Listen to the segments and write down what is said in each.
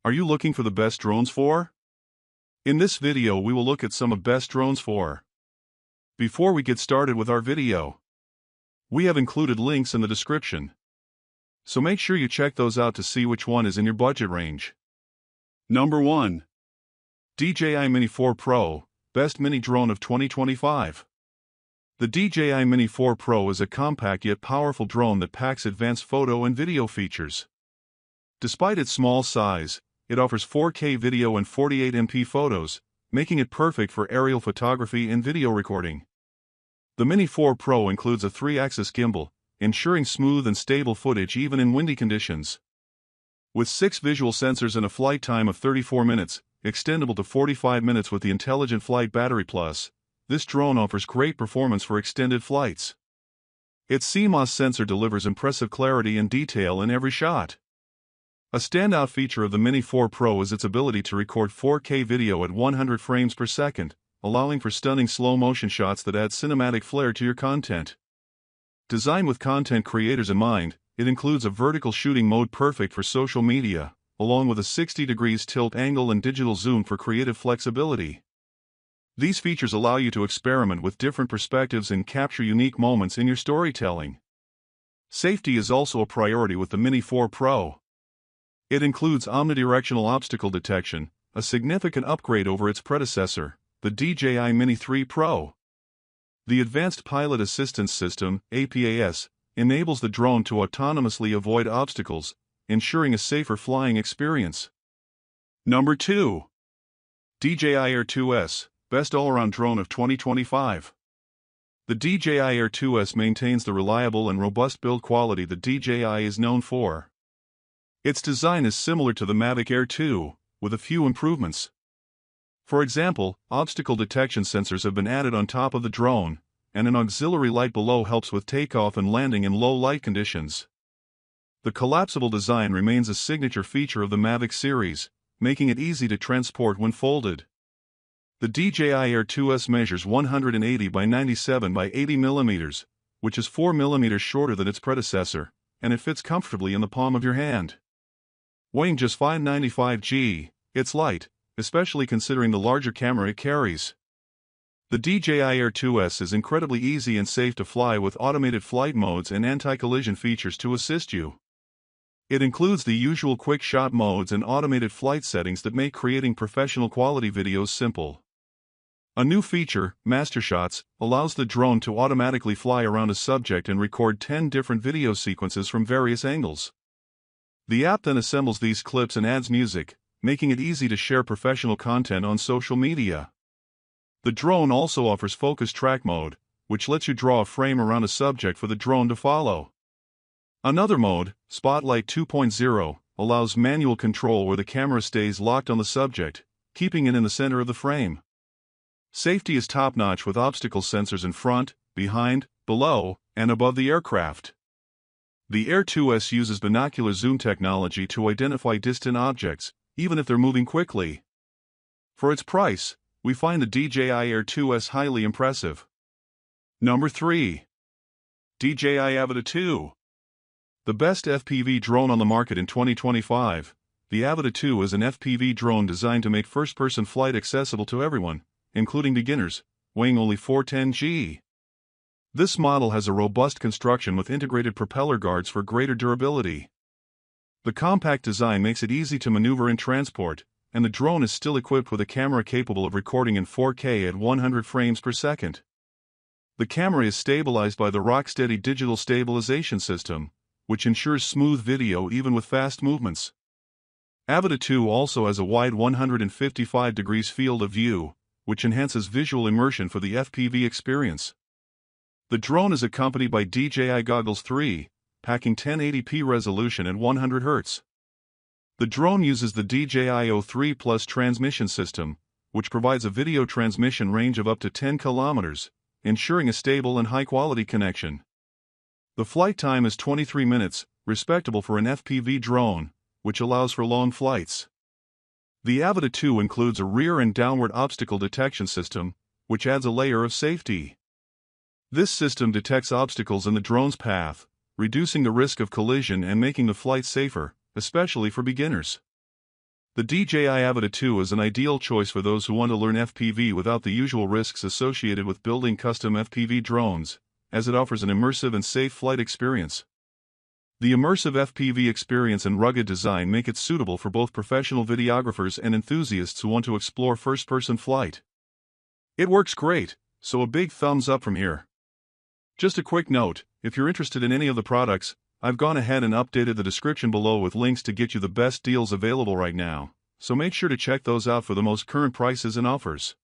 Are you looking for the best drones for? In this video we will look at some of best drones for. Before we get started with our video, we have included links in the description, so make sure you check those out to see which one is in your budget range. Number 1. DJI Mini 4 Pro, Best Mini Drone of 2025. The DJI Mini 4 Pro is a compact yet powerful drone that packs advanced photo and video features. Despite its small size, it offers 4K video and 48MP photos, making it perfect for aerial photography and video recording. The Mini 4 Pro includes a 3-axis gimbal, ensuring smooth and stable footage even in windy conditions. With 6 visual sensors and a flight time of 34 minutes, extendable to 45 minutes with the Intelligent Flight Battery Plus, this drone offers great performance for extended flights. Its CMOS sensor delivers impressive clarity and detail in every shot. A standout feature of the Mini 4 Pro is its ability to record 4K video at 100 frames per second, allowing for stunning slow-motion shots that add cinematic flair to your content. Designed with content creators in mind, it includes a vertical shooting mode perfect for social media, along with a 60 degrees tilt angle and digital zoom for creative flexibility. These features allow you to experiment with different perspectives and capture unique moments in your storytelling. Safety is also a priority with the Mini 4 Pro. It includes omnidirectional obstacle detection, a significant upgrade over its predecessor, the DJI Mini 3 Pro. The Advanced Pilot Assistance System, APAS, enables the drone to autonomously avoid obstacles, ensuring a safer flying experience. Number 2. DJI Air 2S, Best All-Around Drone of 2025. The DJI Air 2S maintains the reliable and robust build quality that DJI is known for. Its design is similar to the Mavic Air 2, with a few improvements. For example, obstacle detection sensors have been added on top of the drone, and an auxiliary light below helps with takeoff and landing in low light conditions. The collapsible design remains a signature feature of the Mavic series, making it easy to transport when folded. The DJI Air 2S measures 180 by 97 by 80 mm, which is 4 mm shorter than its predecessor, and it fits comfortably in the palm of your hand. Weighing just 595 g, it's light, especially considering the larger camera it carries. The DJI Air 2S is incredibly easy and safe to fly with automated flight modes and anti-collision features to assist you. It includes the usual quick shot modes and automated flight settings that make creating professional quality videos simple. A new feature, Master Shots, allows the drone to automatically fly around a subject and record 10 different video sequences from various angles. The app then assembles these clips and adds music, making it easy to share professional content on social media. The drone also offers Focus Track mode, which lets you draw a frame around a subject for the drone to follow. Another mode, Spotlight 2.0, allows manual control where the camera stays locked on the subject, keeping it in the center of the frame. Safety is top-notch with obstacle sensors in front, behind, below, and above the aircraft. The Air 2S uses binocular zoom technology to identify distant objects, even if they're moving quickly. For its price, we find the DJI Air 2S highly impressive. Number 3. DJI Avata 2. The best FPV drone on the market in 2025, the Avata 2 is an FPV drone designed to make first-person flight accessible to everyone, including beginners, weighing only 410 g. This model has a robust construction with integrated propeller guards for greater durability. The compact design makes it easy to maneuver and transport, and the drone is still equipped with a camera capable of recording in 4K at 100 frames per second. The camera is stabilized by the Rocksteady digital stabilization system, which ensures smooth video even with fast movements. Avata 2 also has a wide 155 degrees field of view, which enhances visual immersion for the FPV experience. The drone is accompanied by DJI Goggles 3, packing 1080p resolution at 100 Hz. The drone uses the DJI O3 Plus transmission system, which provides a video transmission range of up to 10 kilometers, ensuring a stable and high-quality connection. The flight time is 23 minutes, respectable for an FPV drone, which allows for long flights. The Avata 2 includes a rear and downward obstacle detection system, which adds a layer of safety. This system detects obstacles in the drone's path, reducing the risk of collision and making the flight safer, especially for beginners. The DJI Avata 2 is an ideal choice for those who want to learn FPV without the usual risks associated with building custom FPV drones, as it offers an immersive and safe flight experience. The immersive FPV experience and rugged design make it suitable for both professional videographers and enthusiasts who want to explore first-person flight. It works great, so a big thumbs up from here. Just a quick note, if you're interested in any of the products, I've gone ahead and updated the description below with links to get you the best deals available right now, so make sure to check those out for the most current prices and offers.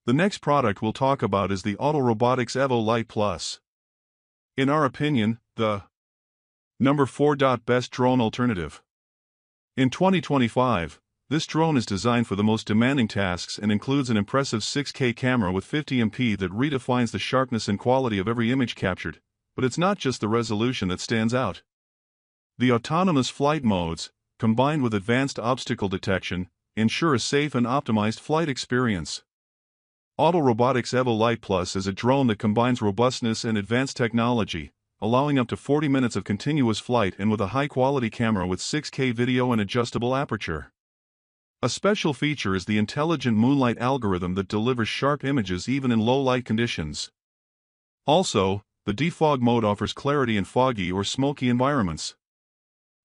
The next product we'll talk about is the Auto Robotics Evo Lite Plus. In our opinion, the number 4. Best drone alternative. In 2025, this drone is designed for the most demanding tasks and includes an impressive 6K camera with 50MP that redefines the sharpness and quality of every image captured. But it's not just the resolution that stands out. The autonomous flight modes, combined with advanced obstacle detection, ensure a safe and optimized flight experience. Auto Robotics Evo Lite Plus is a drone that combines robustness and advanced technology, allowing up to 40 minutes of continuous flight and with a high-quality camera with 6K video and adjustable aperture. A special feature is the intelligent moonlight algorithm that delivers sharp images even in low-light conditions. Also, the defog mode offers clarity in foggy or smoky environments.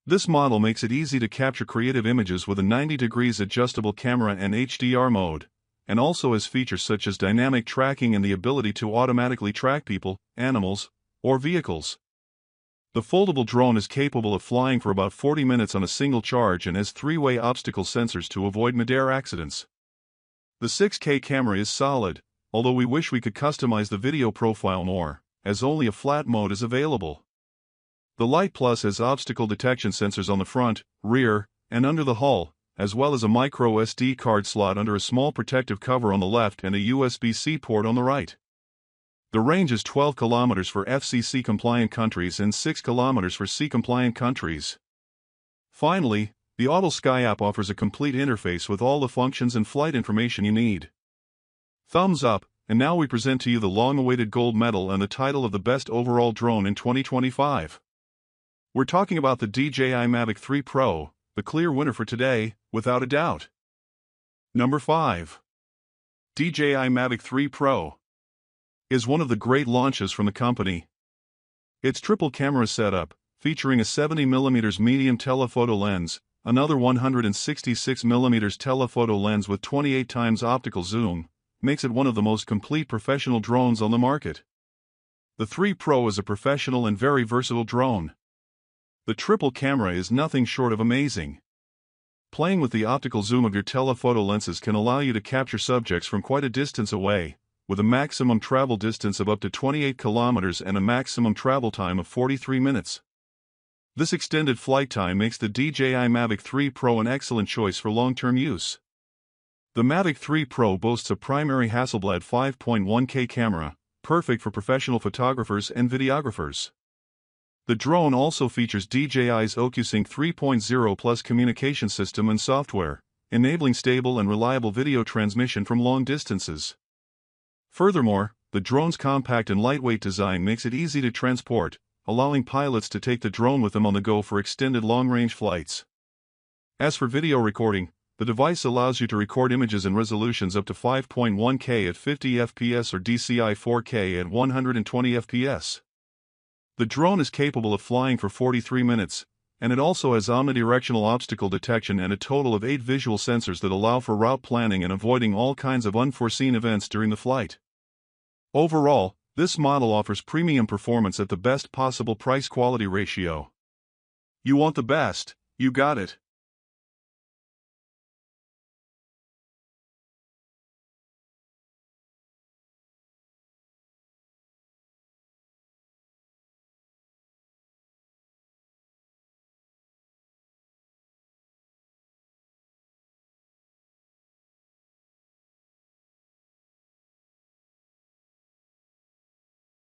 This model makes it easy to capture creative images with a 90 degrees adjustable camera and HDR mode, and also has features such as dynamic tracking and the ability to automatically track people, animals, or vehicles. The foldable drone is capable of flying for about 40 minutes on a single charge and has three-way obstacle sensors to avoid mid-air accidents. The 6K camera is solid, although we wish we could customize the video profile more, as only a flat mode is available. The Lite Plus has obstacle detection sensors on the front, rear, and under the hull, as well as a micro SD card slot under a small protective cover on the left and a USB-C port on the right. The range is 12 kilometers for FCC-compliant countries and 6 kilometers for C-compliant countries. Finally, the Auto Sky app offers a complete interface with all the functions and flight information you need. Thumbs up. And now we present to you the long-awaited gold medal and the title of the best overall drone in 2025. We're talking about the DJI Mavic 3 Pro, the clear winner for today, without a doubt. Number 5. DJI Mavic 3 Pro is one of the great launches from the company. Its triple camera setup, featuring a 70mm medium telephoto lens, another 166mm telephoto lens with 28x optical zoom, makes it one of the most complete professional drones on the market. The 3 Pro is a professional and very versatile drone. The triple camera is nothing short of amazing. Playing with the optical zoom of your telephoto lenses can allow you to capture subjects from quite a distance away, with a maximum travel distance of up to 28 kilometers and a maximum travel time of 43 minutes. This extended flight time makes the DJI Mavic 3 Pro an excellent choice for long-term use. The Mavic 3 Pro boasts a primary Hasselblad 5.1K camera, perfect for professional photographers and videographers. The drone also features DJI's OcuSync 3.0 Plus communication system and software, enabling stable and reliable video transmission from long distances. Furthermore, the drone's compact and lightweight design makes it easy to transport, allowing pilots to take the drone with them on the go for extended long-range flights. As for video recording, the device allows you to record images in resolutions up to 5.1K at 50 fps or DCI 4K at 120 fps. The drone is capable of flying for 43 minutes, and it also has omnidirectional obstacle detection and a total of 8 visual sensors that allow for route planning and avoiding all kinds of unforeseen events during the flight. Overall, this model offers premium performance at the best possible price-quality ratio. You want the best, you got it.